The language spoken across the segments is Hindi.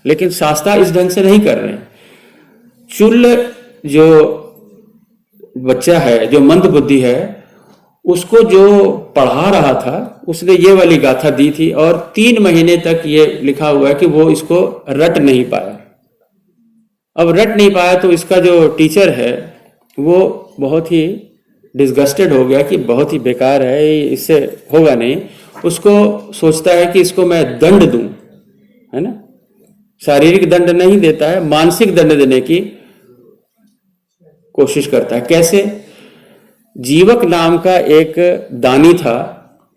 लेकिन शास्त्रा इस ढंग से नहीं कर रहे हैं। चुल्ल जो बच्चा है, जो मंद बुद्धि है, उसको जो पढ़ा रहा था उसने ये वाली गाथा दी थी और 3 महीने तक ये लिखा हुआ है कि वो इसको रट नहीं पाया। अब रट नहीं पाया तो इसका जो टीचर है वो बहुत ही डिस्गस्टेड हो गया कि बहुत ही बेकार है, इससे होगा नहीं। उसको सोचता है कि इसको मैं दंड दूं, है ना। शारीरिक दंड नहीं देता है, मानसिक दंड देने की कोशिश करता है। कैसे? जीवक नाम का एक दानी था,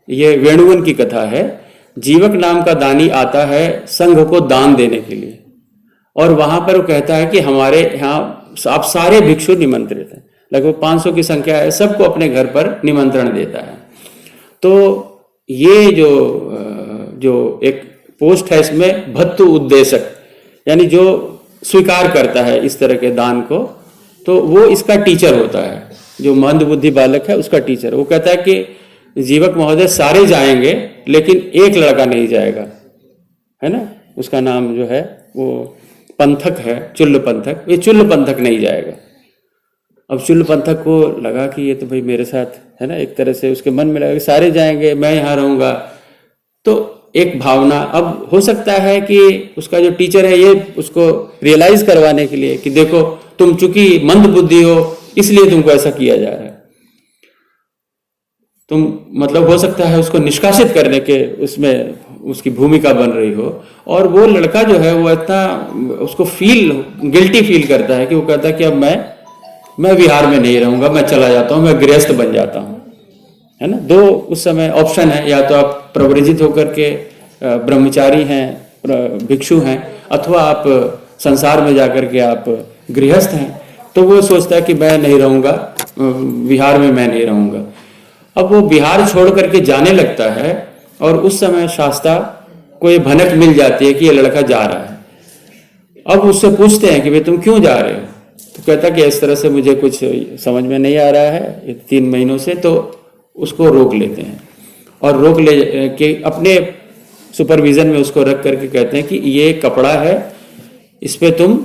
ये वेणुवन की कथा है। जीवक नाम का दानी आता है संघ को दान देने के लिए, और वहां पर वो कहता है कि हमारे यहाँ आप सारे भिक्षु निमंत्रित हैं, लगभग 500 की संख्या है, सबको अपने घर पर निमंत्रण देता है। तो ये जो एक पोस्ट है इसमें भत्तु उद्देशक, यानी जो स्वीकार करता है इस तरह के दान को, तो वो इसका टीचर होता है। जो मंद बुद्धि बालक है उसका टीचर, वो कहता है कि जीवक महोदय सारे जाएंगे लेकिन एक लड़का नहीं जाएगा, है ना। उसका नाम जो है वो पंथक है, चुल्ल पंथक। ये चुल्ल पंथक नहीं जाएगा। अब चुल्ल पंथक को लगा कि ये तो भाई मेरे साथ है ना, एक तरह से उसके मन में लगा कि सारे जाएंगे मैं यहाँ रहूंगा। तो एक भावना, अब हो सकता है कि उसका जो टीचर है ये उसको रियलाइज करवाने के लिए कि देखो तुम चूंकि मंद बुद्धि हो इसलिए तुमको ऐसा किया जा रहा है, तुम मतलब हो सकता है उसको निष्कासित करने के उसमें उसकी भूमिका बन रही हो। और वो लड़का जो है वो इतना उसको गिल्टी फील करता है कि वो कहता है कि अब मैं विहार में नहीं रहूंगा, मैं चला जाता हूँ, मैं गृहस्थ बन जाता हूँ, है ना। 2 उस समय ऑप्शन है, या तो आप प्रव्रजित होकर के ब्रह्मचारी हैं, भिक्षु हैं, अथवा आप संसार में जाकर के आप गृहस्थ हैं। तो वो सोचता है कि मैं नहीं रहूंगा विहार में, मैं नहीं रहूंगा। अब वो बिहार छोड़ करके जाने लगता है और उस समय शास्त्रा को ये भनक मिल जाती है कि ये लड़का जा रहा है। अब उससे पूछते हैं कि भाई तुम क्यों जा रहे हो? तो कहता कि इस तरह से मुझे कुछ समझ में नहीं आ रहा है 3 महीनों से। तो उसको रोक लेते हैं और रोक ले के अपने सुपरविजन में उसको रख करके कहते हैं कि ये कपड़ा है, इस पे तुम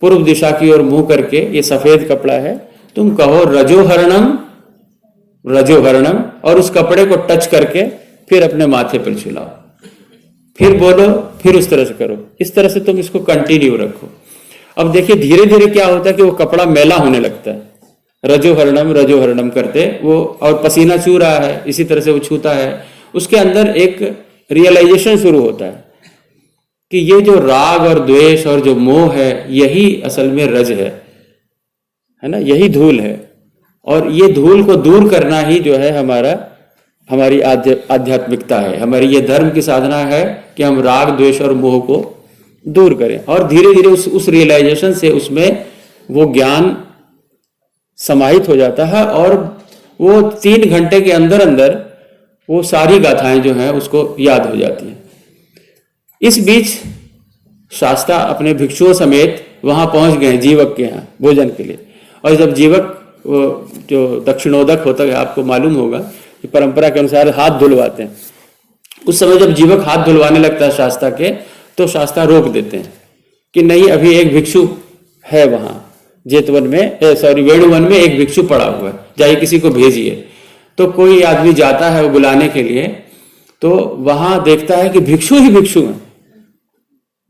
पूर्व दिशा की ओर मुंह करके, ये सफेद कपड़ा है, तुम कहो रजोहरणम रजोहरणम, और उस कपड़े को टच करके फिर अपने माथे पर झुलाओ, फिर बोलो, फिर उस तरह से करो। इस तरह से तुम इसको कंटिन्यू रखो। अब देखिए धीरे धीरे क्या होता है कि वो कपड़ा मैला होने लगता है, रजोहरणम करते वो, और पसीना छू रहा है, इसी तरह से वो छूता है। उसके अंदर एक रियलाइजेशन शुरू होता है कि ये जो राग और द्वेष और जो मोह है यही असल में रज है ना, यही धूल है। और ये धूल को दूर करना ही जो है हमारी आध्यात्मिकता है, हमारी ये धर्म की साधना है कि हम राग द्वेष और मोह को दूर करें। और धीरे धीरे उस रियलाइजेशन से उसमें वो ज्ञान समाहित हो जाता है और वो 3 घंटे के अंदर अंदर वो सारी गाथाएं जो हैं उसको याद हो जाती हैं। इस बीच शास्त्रा अपने भिक्षुओं समेत वहां पहुंच गए जीवक के यहाँ भोजन के लिए। और जब जीवक वो जो दक्षिणोदक होता है, आपको मालूम होगा कि परंपरा के अनुसार हाथ धुलवाते हैं, उस समय जब जीवक हाथ धुलवाने लगता है शास्त्रा के, तो शास्त्रा रोक देते हैं कि नहीं, अभी एक भिक्षु है वहां जेतवन में, वेणुवन में एक भिक्षु पड़ा हुआ है, जाइए किसी को भेजिए। तो कोई आदमी जाता है वो बुलाने के लिए, तो वहां देखता है कि भिक्षु ही भिक्षु हैं,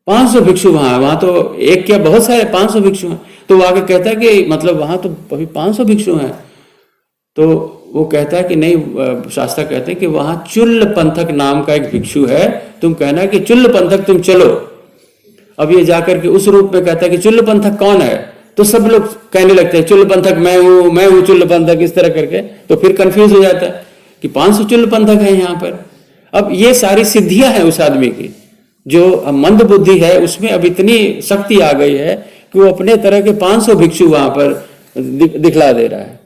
500 भिक्षु वहां तो एक क्या बहुत सारे 500 भिक्षु हैं। तो वो आके कहता है कि मतलब वहां तो अभी 500 भिक्षु हैं। तो वो कहता है कि नहीं, शास्त्रा कहते हैं कि वहां चुल्ल पंथक नाम का एक भिक्षु है, तुम कहना कि चुल्ल पंथक तुम चलो। अब ये जाकर के उस रूप में कहता है कि चुल्ल पंथक कौन है? तो सब लोग कहने लगते हैं चुल्ल पंथक मैं हूं चुल्ल पंथक, इस तरह करके। तो फिर कंफ्यूज हो जाता है कि 500 चुल्ल पंथक है यहाँ पर। अब ये सारी सिद्धियां हैं उस आदमी की, जो मंद बुद्धि है उसमें अब इतनी शक्ति आ गई है कि वो अपने तरह के 500 भिक्षु वहां पर दिखला दे रहा है।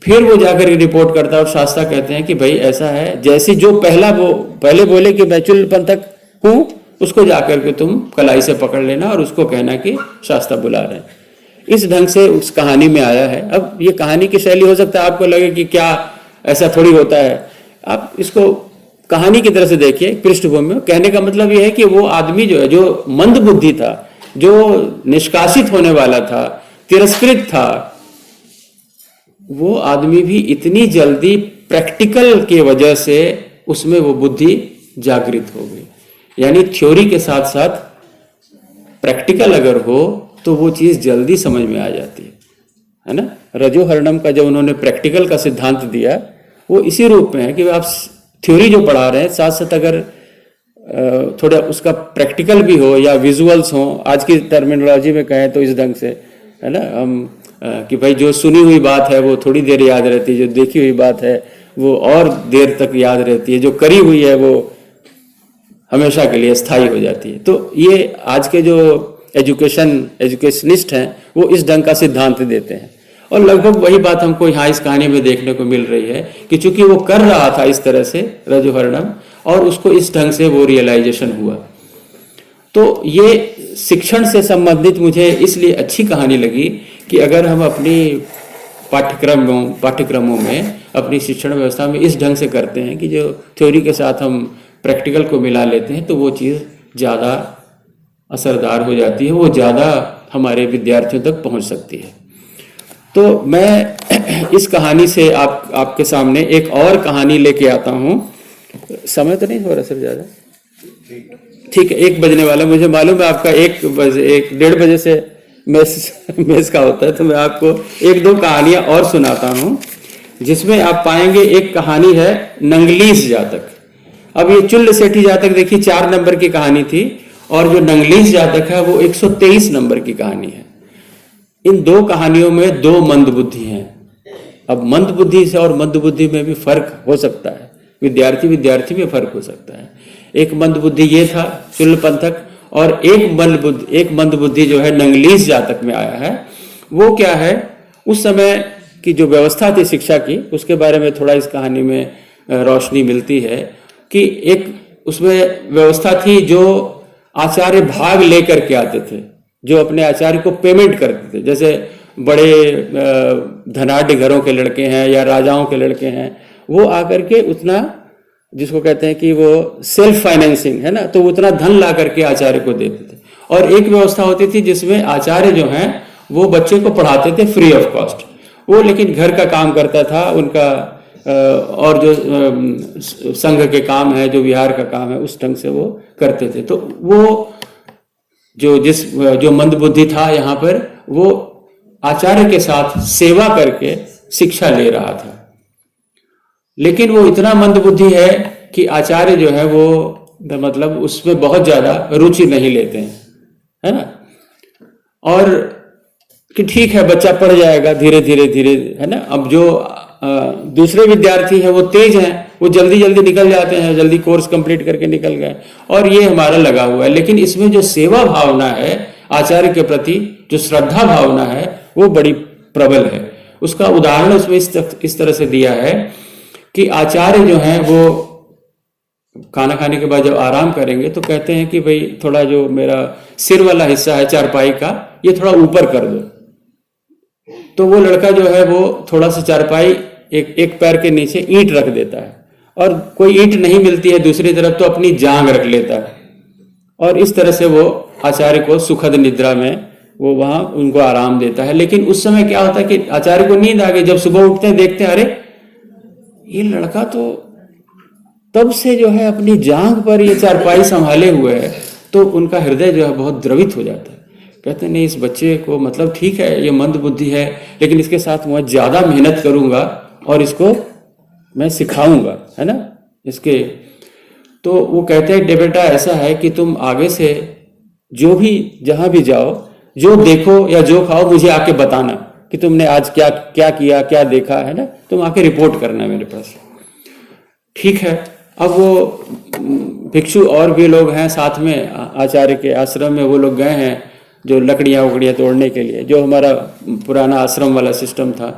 फिर वो जाकर रिपोर्ट करता है और शास्त्रा कहते हैं कि भाई ऐसा है, जैसे जो पहले बोले कि मैं चुल्ल पंथक हूं, उसको जाकर के तुम कलाई से पकड़ लेना और उसको कहना कि शास्त्रा बुला रहे हैं। इस ढंग से उस कहानी में आया है। अब ये कहानी की शैली हो सकता है आपको लगे कि क्या ऐसा थोड़ी होता है, आप इसको कहानी की तरह से देखिए, पृष्ठभूमि में कहने का मतलब यह है कि वो आदमी जो है, जो मंद बुद्धि था, जो निष्कासित होने वाला था, तिरस्कृत था, वो आदमी भी इतनी जल्दी प्रैक्टिकल के वजह से उसमें वो बुद्धि जागृत हो गई। यानी थ्योरी के साथ साथ प्रैक्टिकल अगर हो तो वो चीज जल्दी समझ में आ जाती है ना। रजोहर्णम का जब उन्होंने प्रैक्टिकल का सिद्धांत दिया, वो इसी रूप में है कि आप थ्योरी जो पढ़ा रहे हैं साथ साथ अगर थोड़ा उसका प्रैक्टिकल भी हो या विजुअल्स हो, आज की टर्मिनोलॉजी में कहें तो इस ढंग से, है ना, हम कि भाई जो सुनी हुई बात है वो थोड़ी देर याद रहती है, जो देखी हुई बात है वो और देर तक याद रहती है, जो करी हुई है वो हमेशा के लिए स्थायी हो जाती है। तो ये आज के जो एजुकेशनिस्ट हैं वो इस ढंग का सिद्धांत देते हैं, और लगभग वही बात हमको यहाँ इस कहानी में देखने को मिल रही है कि चूंकि वो कर रहा था इस तरह से रजोहर्णम, और उसको इस ढंग से वो रियलाइजेशन हुआ। तो ये शिक्षण से संबंधित मुझे इसलिए अच्छी कहानी लगी कि अगर हम अपनी पाठ्यक्रमों में, अपनी शिक्षण व्यवस्था में इस ढंग से करते हैं कि जो थ्योरी के साथ हम प्रैक्टिकल को मिला लेते हैं, तो वो चीज़ ज़्यादा असरदार हो जाती है, वो ज़्यादा हमारे विद्यार्थियों तक पहुंच सकती है। तो मैं इस कहानी से आपके सामने एक और कहानी लेके आता हूँ। समय तो नहीं हो रहा सर ज़्यादा? ठीक है, 1 बजने वाला, मुझे मालूम है आपका 1-1:30 बजे से मेस का होता है, तो मैं आपको 1-2 कहानियां और सुनाता हूं, जिसमें आप पाएंगे एक कहानी है नंगलीस जातक। अब ये चुल्ल सेठी जातक देखिए 4 नंबर की कहानी थी, और जो नंगलीस जातक है वो 123 नंबर की कहानी है। इन 2 कहानियों में 2 मंद बुद्धि हैं। अब मंद बुद्धि से और मंद बुद्धि में भी फर्क हो सकता है, विद्यार्थी में फर्क हो सकता है। एक मंद बुद्धि ये था चुल्ल पंथक, और एक मंद बुद्धि जो है नंगलीस जातक में आया है। वो क्या है, उस समय की जो व्यवस्था थी शिक्षा की, उसके बारे में थोड़ा इस कहानी में रोशनी मिलती है कि एक उसमें व्यवस्था थी जो आचार्य भाग लेकर के आते थे, जो अपने आचार्य को पेमेंट करते थे। जैसे बड़े धनाढ़ घरों के लड़के हैं या राजाओं के लड़के हैं, वो आकर के उतना, जिसको कहते हैं कि वो सेल्फ फाइनेंसिंग है ना, तो उतना धन ला करके आचार्य को देते थे। और एक व्यवस्था होती थी जिसमें आचार्य जो हैं वो बच्चे को पढ़ाते थे फ्री ऑफ कॉस्ट। वो लेकिन घर का काम करता था उनका, और जो संघ के काम है, जो विहार का काम है, उस ढंग से वो करते थे। तो वो जो मंद बुद्धि था यहाँ पर, वो आचार्य के साथ सेवा करके शिक्षा ले रहा था। लेकिन वो इतना मंद बुद्धि है कि आचार्य जो है वो मतलब उसमें बहुत ज्यादा रुचि नहीं लेते हैं, है ना। और कि ठीक है बच्चा पढ़ जाएगा धीरे धीरे, है ना। अब जो दूसरे विद्यार्थी हैं वो तेज हैं, वो जल्दी जल्दी निकल जाते हैं, जल्दी कोर्स कंप्लीट करके निकल गए, और ये हमारा लगा हुआ है। लेकिन इसमें जो सेवा भावना है आचार्य के प्रति, जो श्रद्धा भावना है, वो बड़ी प्रबल है। उसका उदाहरण उसमें इस तरह से दिया है कि आचार्य जो हैं वो खाना खाने के बाद जब आराम करेंगे तो कहते हैं कि भाई थोड़ा जो मेरा सिर वाला हिस्सा है चारपाई का, ये थोड़ा ऊपर कर दो। तो वो लड़का जो है वो थोड़ा सा चारपाई एक पैर के नीचे ईंट रख देता है, और कोई ईंट नहीं मिलती है दूसरी तरफ तो अपनी जांग रख लेता है, और इस तरह से वो आचार्य को सुखद निद्रा में वो वहां उनको आराम देता है। लेकिन उस समय क्या होता है कि आचार्य को नींद आ गई, जब सुबह उठते हैं देखते हैं अरे ये लड़का तो तब से जो है अपनी जांघ पर ये चारपाई संभाले हुए है। तो उनका हृदय जो है बहुत द्रवित हो जाता है। कहते हैं नहीं, इस बच्चे को मतलब ठीक है ये मंद बुद्धि है, लेकिन इसके साथ मैं ज्यादा मेहनत करूंगा और इसको मैं सिखाऊंगा, है ना इसके। तो वो कहते हैं बेटा ऐसा है कि तुम आगे से जो भी जहां भी जाओ, जो देखो या जो खाओ, मुझे आके बताना कि तुमने आज क्या क्या किया, क्या देखा, है ना। तुम आके रिपोर्ट करना मेरे पास। ठीक है। अब वो भिक्षु और भी लोग हैं साथ में, आचार्य के आश्रम में वो लोग गए हैं जो लकड़ियाँ तोड़ने के लिए, जो हमारा पुराना आश्रम वाला सिस्टम था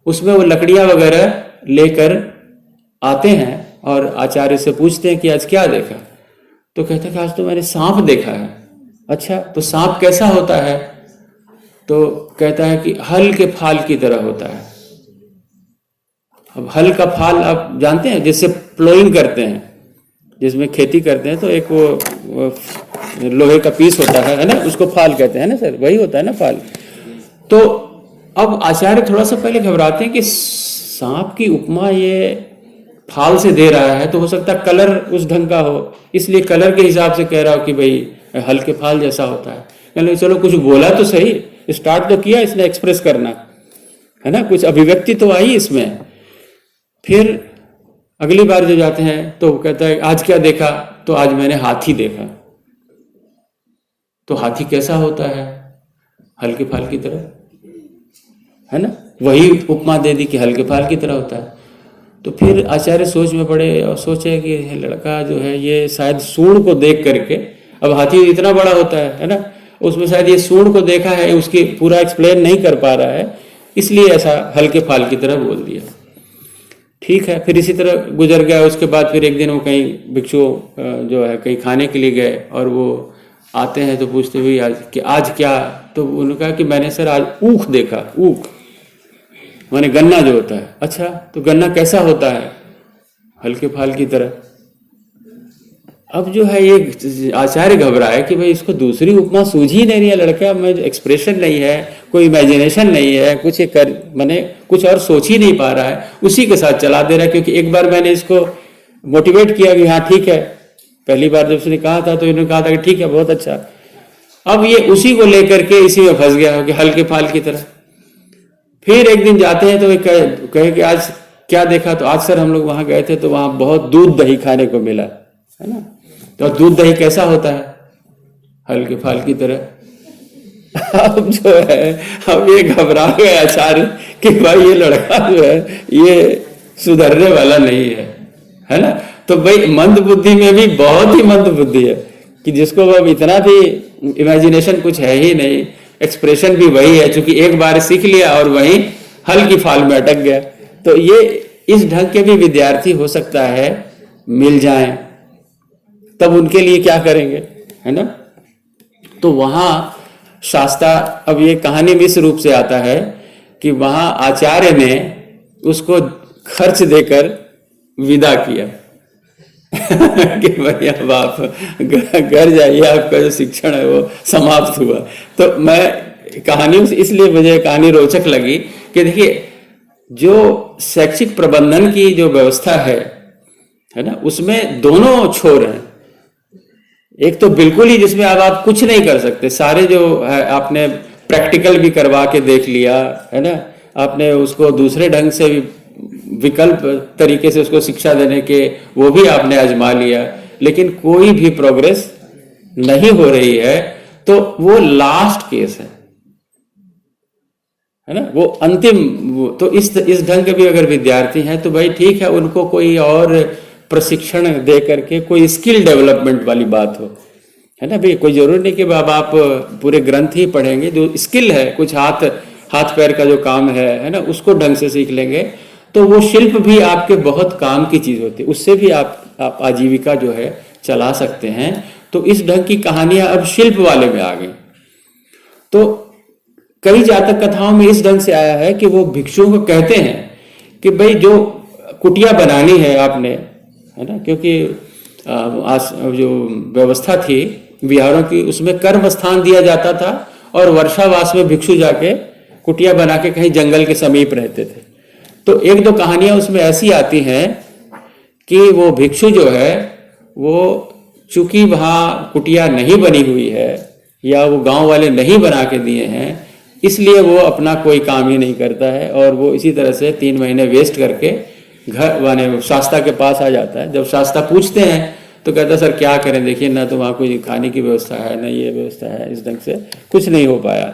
उसमें वो लकड़ियाँ वगैरह लेकर आते हैं और आचार्य से पूछते हैं कि आज क्या देखा। तो कहते हैं कि आज तो मैंने सांप देखा है। अच्छा, तो सांप कैसा होता है? तो कहता है कि हल के फाल की तरह होता है। अब हल का फाल आप जानते हैं, जिससे प्लोइंग करते हैं, जिसमें खेती करते हैं तो एक वो लोहे का पीस होता है ना, उसको फाल कहते हैं ना सर, वही होता है ना फाल। तो अब आचार्य थोड़ा सा पहले घबराते हैं कि सांप की उपमा ये फाल से दे रहा है, तो हो सकता है कलर उस ढंग का हो, इसलिए कलर के हिसाब से कह रहा हो कि भाई हल्के फाल जैसा होता है। कहने चलो कुछ बोला तो सही, स्टार्ट तो किया इसने एक्सप्रेस करना, है ना, कुछ अभिव्यक्ति तो आई इसमें। फिर अगली बार जो जाते हैं तो कहता है आज क्या देखा, तो आज मैंने हाथी देखा। तो हाथी कैसा होता है, हल्के फाल की तरह, है ना, वही उपमा दे दी कि हल्के फाल की तरह होता है। तो फिर आचार्य सोच में पड़े और सोचे कि लड़का जो है ये शायद सूंड को देख करके, अब हाथी इतना बड़ा होता है ना, उसमें शायद ये सूंड को देखा है, उसकी पूरा एक्सप्लेन नहीं कर पा रहा है, इसलिए ऐसा हल्के फाल की तरह बोल दिया। ठीक है, फिर इसी तरह गुजर गया। उसके बाद फिर एक दिन वो कहीं भिक्षु जो है कहीं खाने के लिए गए और वो आते हैं तो पूछते हुए आज क्या, तो उन्होंने कहा कि मैंने सर आज ऊख देखा। ऊख माने गन्ना जो होता है। अच्छा, तो गन्ना कैसा होता है, हल्के फाल की तरह। अब जो है ये आचार्य घबराए कि भाई इसको दूसरी उपमा सूझ ही नहीं रही है, लड़का में एक्सप्रेशन नहीं है, कोई इमेजिनेशन नहीं है, कुछ कर माने कुछ और सोच ही नहीं पा रहा है, उसी के साथ चला दे रहा है। क्योंकि एक बार मैंने इसको मोटिवेट किया कि हाँ ठीक है, पहली बार जब उसने कहा था तो इन्होंने कहा था कि ठीक है बहुत अच्छा। अब ये उसी को लेकर के इसी में फंस गया कि हल्के फाल की तरह। फिर एक दिन जाते हैं तो कहे कि आज क्या देखा, तो आज सर हम लोग वहां गए थे तो वहां बहुत दूध दही खाने को मिला, है ना। तो दूध दही कैसा होता है, हल्के फाल की तरह। अब जो है अब ये घबरा गए आचार्य कि भाई ये लड़का जो है ये सुधरने वाला नहीं है ना। तो भाई मंद बुद्धि में भी बहुत ही मंद बुद्धि है कि जिसको अब इतना भी इमेजिनेशन कुछ है ही नहीं, एक्सप्रेशन भी वही है, चूंकि एक बार सीख लिया और वही हल्की फाल में अटक गया। तो ये इस ढंग के भी विद्यार्थी हो सकता है मिल जाएं, तब उनके लिए क्या करेंगे, है ना। तो वहां शास्त्रा, अब ये कहानी इस रूप से आता है कि वहां आचार्य ने उसको खर्च देकर विदा किया कि भाई अब आप घर जाइए, आपका जो शिक्षण है वो समाप्त हुआ। तो मैं कहानी इसलिए मुझे कहानी रोचक लगी कि देखिए जो शैक्षिक प्रबंधन की जो व्यवस्था है ना, उसमें दोनों छोर हैं। एक तो बिल्कुल ही जिसमें अब आप कुछ नहीं कर सकते, सारे जो है आपने प्रैक्टिकल भी करवा के देख लिया, है ना, आपने उसको दूसरे ढंग से विकल्प तरीके से उसको शिक्षा देने के वो भी आपने आजमा लिया, लेकिन कोई भी प्रोग्रेस नहीं हो रही है, तो वो लास्ट केस है ना, वो अंतिम। तो इस ढंग के भी अगर विद्यार्थी हैं तो भाई ठीक है, उनको कोई और प्रशिक्षण दे करके कोई स्किल डेवलपमेंट वाली बात हो, है ना भाई। कोई जरूरी नहीं कि अब आप पूरे ग्रंथ ही पढ़ेंगे, जो स्किल है कुछ हाथ पैर का जो काम है ना, उसको ढंग से सीख लेंगे तो वो शिल्प भी आपके बहुत काम की चीज होती है, उससे भी आप आजीविका जो है चला सकते हैं। तो इस ढंग की कहानियां अब शिल्प वाले में आ गई। तो कई जातक कथाओं में इस ढंग से आया है कि वो भिक्षुओं को कहते हैं कि भाई जो कुटिया बनानी है आपने, है ना, क्योंकि जो व्यवस्था थी विहारों की उसमें कर्म स्थान दिया जाता था और वर्षावास में भिक्षु जाके कुटिया बना के कहीं जंगल के समीप रहते थे। तो एक दो कहानियां उसमें ऐसी आती हैं कि वो भिक्षु जो है वो चूंकि वहां कुटिया नहीं बनी हुई है या वो गांव वाले नहीं बना के दिए हैं, इसलिए वो अपना कोई काम ही नहीं करता है और वो इसी तरह से 3 महीने वेस्ट करके घर माने शास्त्रा के पास आ जाता है। जब शास्त्रा पूछते हैं तो कहता है सर क्या करें, देखिए ना तो वहाँ कोई खाने की व्यवस्था है, ना ये व्यवस्था है, इस ढंग से कुछ नहीं हो पाया।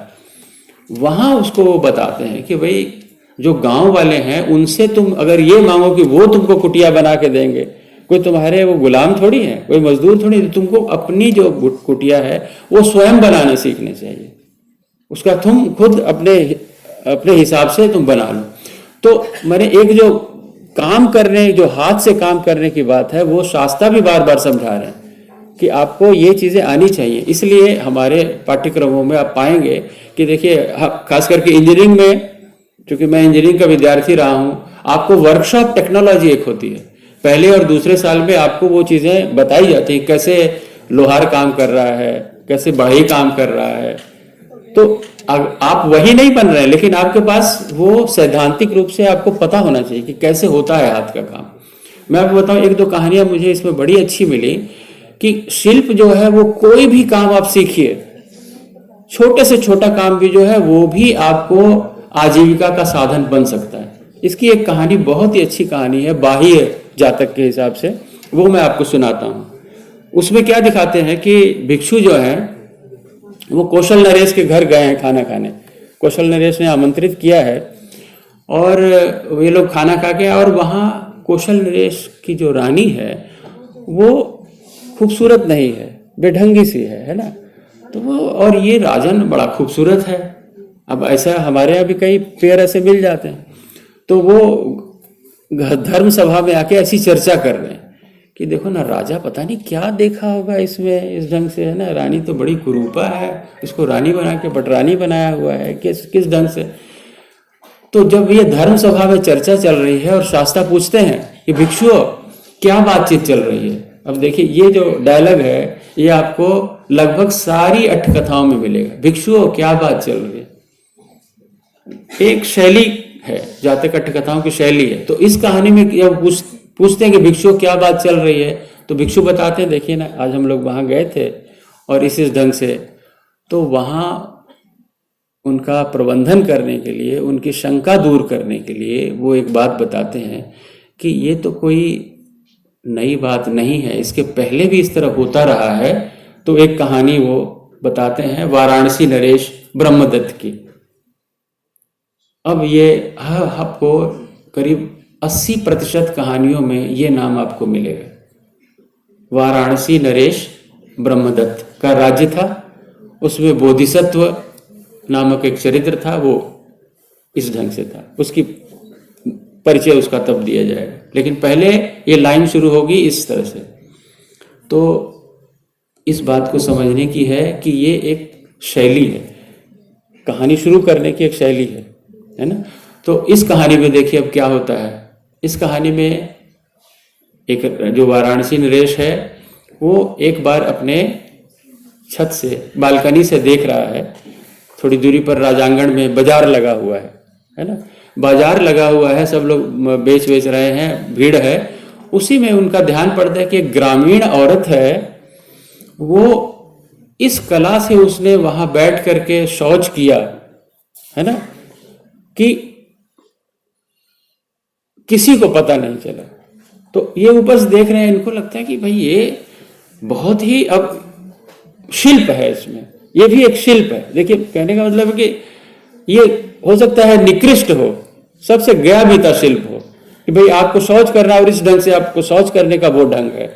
वहाँ उसको वो बताते हैं कि भाई जो गांव वाले हैं उनसे तुम अगर ये मांगो कि वो तुमको कुटिया बना के देंगे, कोई तुम्हारे वो गुलाम थोड़ी है, कोई मजदूर थोड़ी है, तुमको अपनी जो कुटिया है वो स्वयं बनाना सीखनी चाहिए, उसका तुम खुद अपने हिसाब से तुम बना लो। तो मैंने एक जो काम करने, जो हाथ से काम करने की बात है, वो शास्त्रा भी बार बार समझा रहे हैं कि आपको ये चीजें आनी चाहिए। इसलिए हमारे पाठ्यक्रमों में आप पाएंगे कि देखिए खास करके इंजीनियरिंग में, क्योंकि मैं इंजीनियरिंग का विद्यार्थी रहा हूं, आपको वर्कशॉप टेक्नोलॉजी एक होती है। पहले और दूसरे साल में आपको वो चीजें बताई जाती हैं, कैसे लोहार काम कर रहा है, कैसे बढ़ई काम कर रहा है। तो आप वही नहीं बन रहे हैं, लेकिन आपके पास वो सैद्धांतिक रूप से आपको पता होना चाहिए कि कैसे होता है हाथ का काम। मैं आपको बताऊं, एक दो कहानियां मुझे इसमें बड़ी अच्छी मिली कि शिल्प जो है वो कोई भी काम आप सीखिए, छोटे से छोटा काम भी जो है वो भी आपको आजीविका का साधन बन सकता है। इसकी एक कहानी बहुत ही अच्छी कहानी है बाह्य जातक के हिसाब से, वो मैं आपको सुनाता हूँ। उसमें क्या दिखाते हैं कि भिक्षु जो है वो कौशल नरेश के घर गए हैं खाना खाने। कौशल नरेश ने आमंत्रित किया है और ये लोग खाना खा के, और वहाँ कौशल नरेश की जो रानी है वो खूबसूरत नहीं है, बेढंगी सी है ना। तो वो, और ये राजन बड़ा खूबसूरत है। अब ऐसा हमारे यहाँ भी कई पेयर ऐसे मिल जाते हैं। तो वो धर्म सभा में आके ऐसी चर्चा कर रहे हैं कि देखो ना, राजा पता नहीं क्या देखा होगा इसमें, इस ढंग से है ना, रानी तो बड़ी कुरूपा है, इसको रानी बना के पटरानी बनाया हुआ है, किस ढंग से। तो जब ये धर्म सभा में चर्चा चल रही है और शास्त्रा पूछते हैं कि भिक्षुओं क्या बातचीत चल रही है। अब देखिए, ये जो डायलॉग है ये आपको लगभग सारी अट्ठकथाओं में मिलेगा। भिक्षुओं क्या बात चल रही है, एक शैली है, जातक अट्ठकथाओं की शैली है। तो इस कहानी में जब पूछते हैं कि भिक्षुओं क्या बात चल रही है, तो भिक्षु बताते हैं, देखिए ना, आज हम लोग वहां गए थे और इस ढंग से। तो वहां उनका प्रबंधन करने के लिए, उनकी शंका दूर करने के लिए वो एक बात बताते हैं कि ये तो कोई नई बात नहीं है, इसके पहले भी इस तरह होता रहा है। तो एक कहानी वो बताते हैं वाराणसी नरेश ब्रह्मदत्त की। अब ये आपको करीब 80% कहानियों में ये नाम आपको मिलेगा। वाराणसी नरेश ब्रह्मदत्त का राज्य था, उसमें बोधिसत्व नामक एक चरित्र था, वो इस ढंग से था। उसकी परिचय उसका तब दिया जाएगा, लेकिन पहले ये लाइन शुरू होगी इस तरह से। तो इस बात को समझने की है कि ये एक शैली है, कहानी शुरू करने की एक शैली है ना। तो इस कहानी में देखिए अब क्या होता है। इस कहानी में एक जो वाराणसी नरेश है वो एक बार अपने छत से, बालकनी से देख रहा है, थोड़ी दूरी पर राजांगण में बाजार लगा हुआ है ना। बाजार लगा हुआ है, सब लोग बेच रहे हैं, भीड़ है। उसी में उनका ध्यान पड़ता है कि एक ग्रामीण औरत है, वो इस कला से उसने वहां बैठ करके शौच किया है ना, कि किसी को पता नहीं चला। तो ये ऊपर से देख रहे हैं, इनको लगता है कि भाई ये बहुत ही अब शिल्प है, इसमें ये भी एक शिल्प है। देखिए, कहने का मतलब है कि ये हो सकता है निकृष्ट हो, सबसे गया बीता शिल्प हो, कि भाई आपको शौच करना है और इस ढंग से आपको शौच करने का वो ढंग है।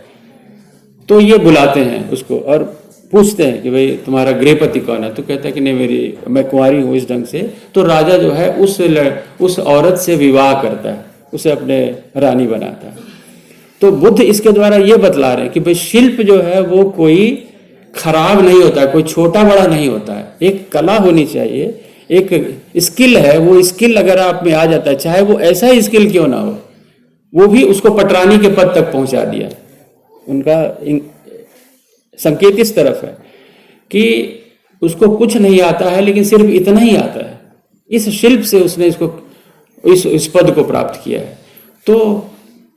तो ये बुलाते हैं उसको और पूछते हैं कि भाई तुम्हारा गृहपति कौन है। तो कहता है कि नहीं, मैं कुंवारी हूं, इस ढंग से। तो राजा जो है उस औरत से विवाह करता है, उसे अपने रानी बनाता है। तो बुद्ध इसके द्वारा ये बतला रहे हैं कि भाई शिल्प जो है वो कोई खराब नहीं होता है, कोई छोटा बड़ा नहीं होता है, एक कला होनी चाहिए, एक स्किल है। वो स्किल अगर आप में आ जाता है, चाहे वो ऐसा ही स्किल क्यों ना हो, वो भी उसको पटरानी के पद तक पहुंचा दिया। उनका संकेत इस तरफ है कि उसको कुछ नहीं आता है, लेकिन सिर्फ इतना ही आता है, इस शिल्प से उसने इसको इस पद को प्राप्त किया है। तो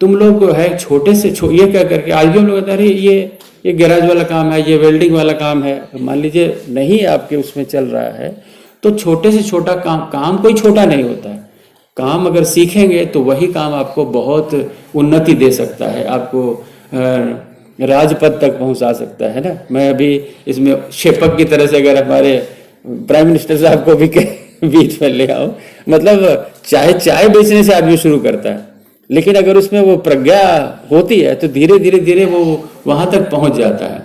तुम लोग को है छोटे से ये क्या करके, आज भी हम लोग कहते हैं ये गैराज वाला काम है, ये वेल्डिंग वाला काम है। मान लीजिए नहीं आपके उसमें चल रहा है, तो छोटे से छोटा काम कोई छोटा नहीं होता है। काम अगर सीखेंगे तो वही काम आपको बहुत उन्नति दे सकता है, आपको राजपद तक पहुंचा सकता है ना। मैं अभी इसमें शेपक की तरह से अगर हमारे प्राइम मिनिस्टर साहब को भी बीच में ले आओ, मतलब चाय बेचने से आदमी शुरू करता है, लेकिन अगर उसमें वो प्रज्ञा होती है तो धीरे धीरे वो वहां तक पहुंच जाता है।